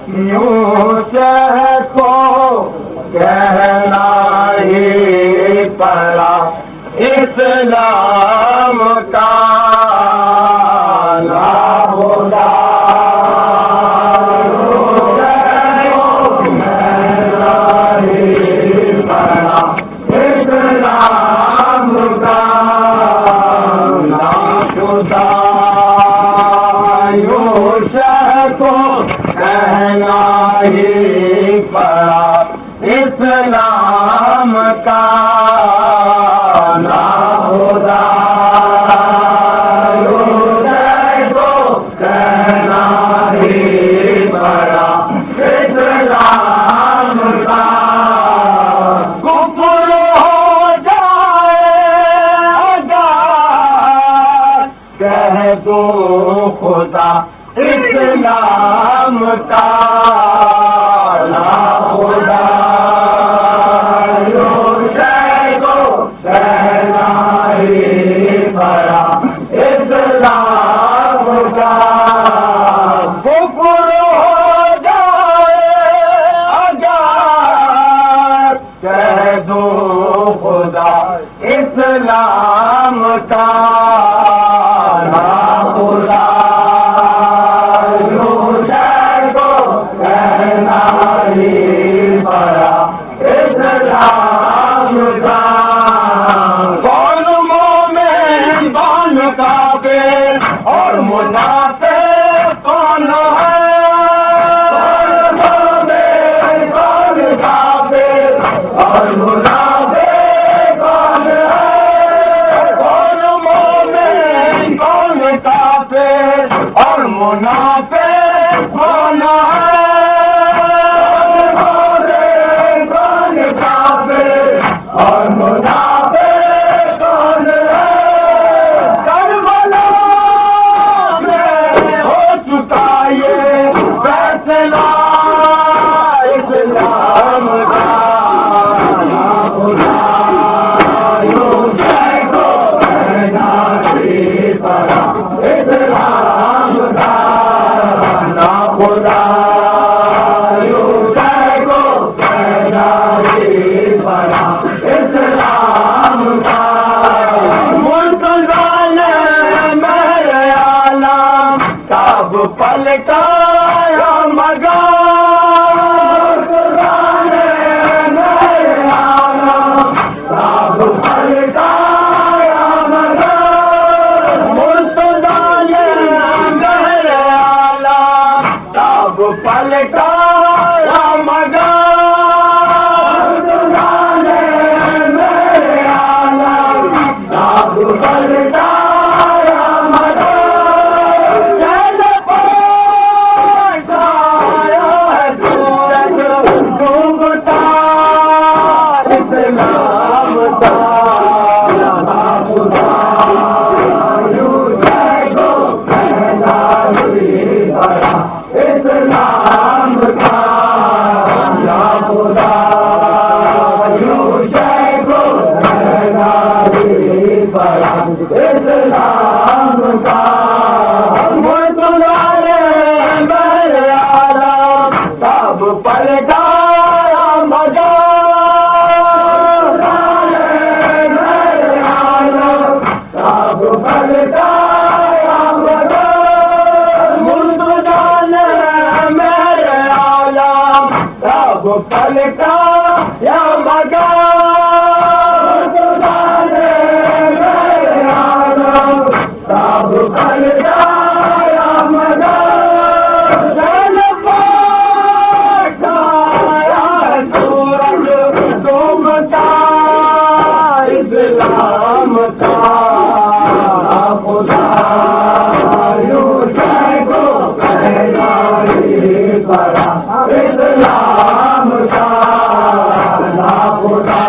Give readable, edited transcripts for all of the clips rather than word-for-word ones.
یوں شہ کو کہنا ہی پڑا اسلام کا ناخدا اسلام کا ناخدا کو کہنا ہی پڑا اسلام کا کفر ہو جائے اگر کہہ دو خدا اسلام کا ناخدا اسلام کا ناخدا کو کہنا ہی پڑا اسلام کا کون مومن کون کافر اور منافق کون ہے کون مومن کون کافر اور منافق اور منافق کون کون کافر اور منافق کون کربلا میں ہو چکا یہ فیصلہ اسلام کا خدا اسلام کا مرتضی نے میرے عالم کب پلٹایا مگر مرتضی نے میرے عالم کب پلٹایا مگر مرتضی نے میرے عالم کب پلٹایا مگر پلٹا یا مگر سب پلٹا یا مگر سورج ڈوبتا اسلام کا خدا کو کہنا ہی پڑا اسلام کا ناخدا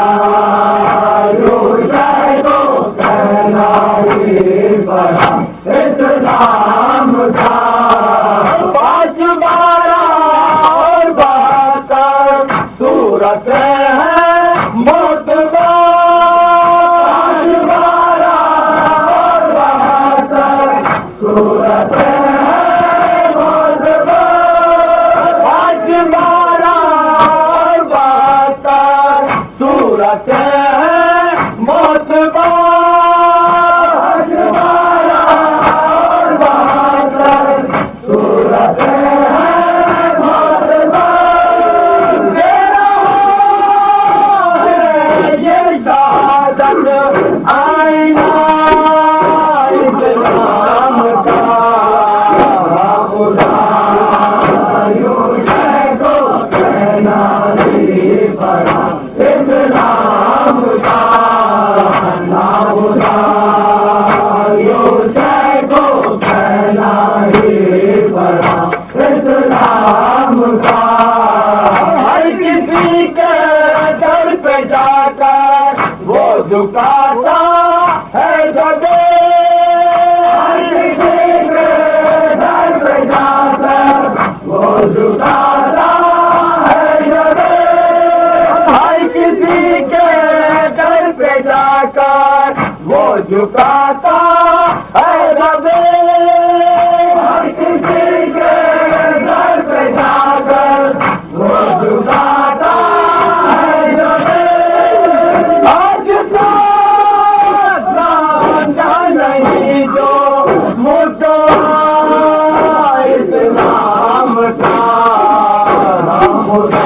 صورت ہے موتبار صورت ہے موتبار یہ شہادت آئینہ اسلام کا خدا یوں ہے تو کہنا نہیں پڑا اسلام کا خدا یوں ہے تو کہنا نہیں پڑا اسلام کا ہر کسی کے در پہ جا کر وہ جھکاتا ہے جبے ہر کسی کے در پہ جا کر وہ جھکاتا ہے جبے ہر کسی کے در پہ جا کر وہ جھکاتا ہے جبے ہر کسی کے در پہ جا کر وہ جھکاتا ہے جبے آج نہیں جو مجھے اسلام کا خدا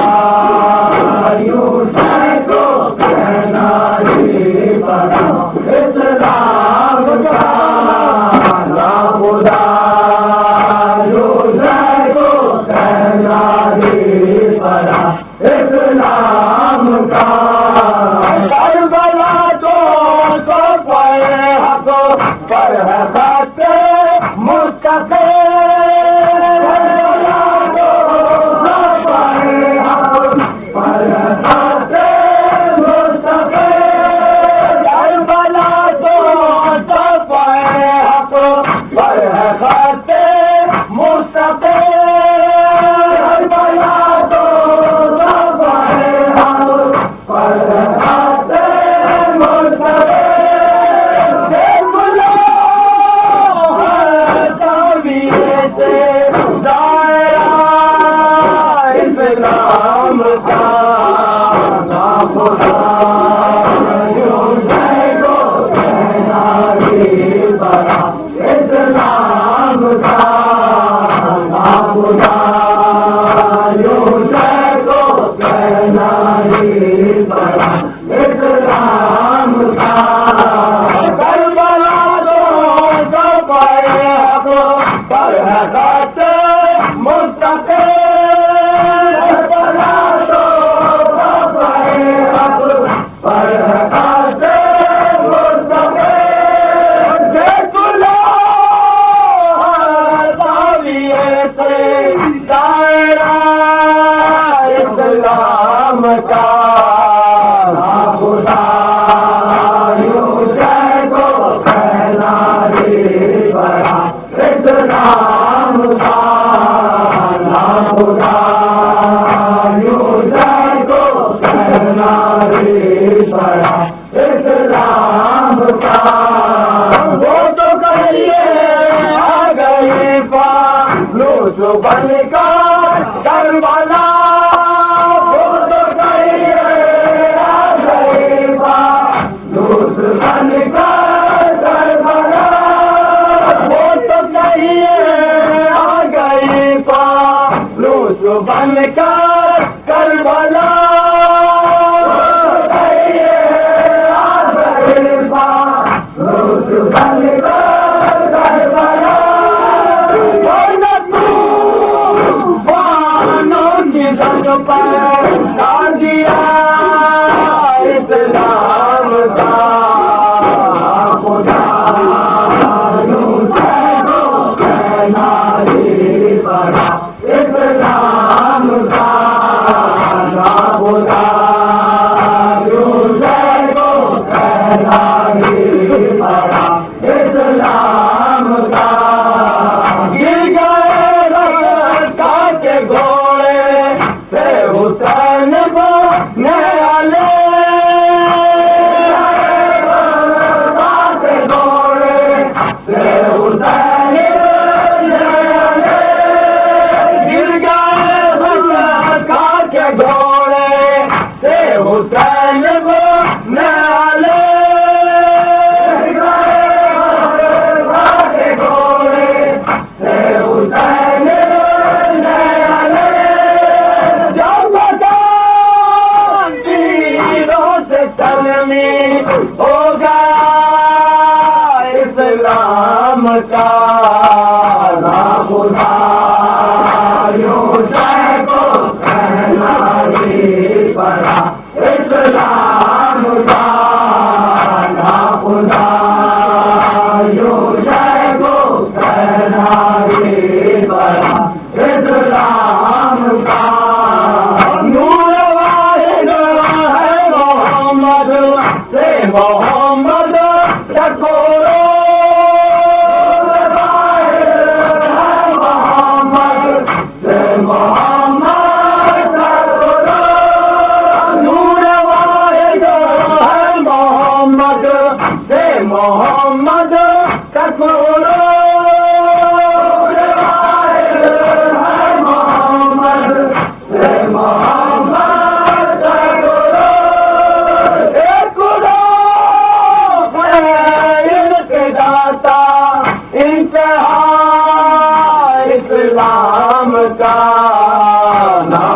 یوں ہے تو کہنا نہیں پڑا اسلام کا خدا یوں ہے تو کہنا نہیں پڑا اسلام کا کربلا تو حق پر ہے خط مستقل بن کر کربلا اسلام کا خدا اسلام کا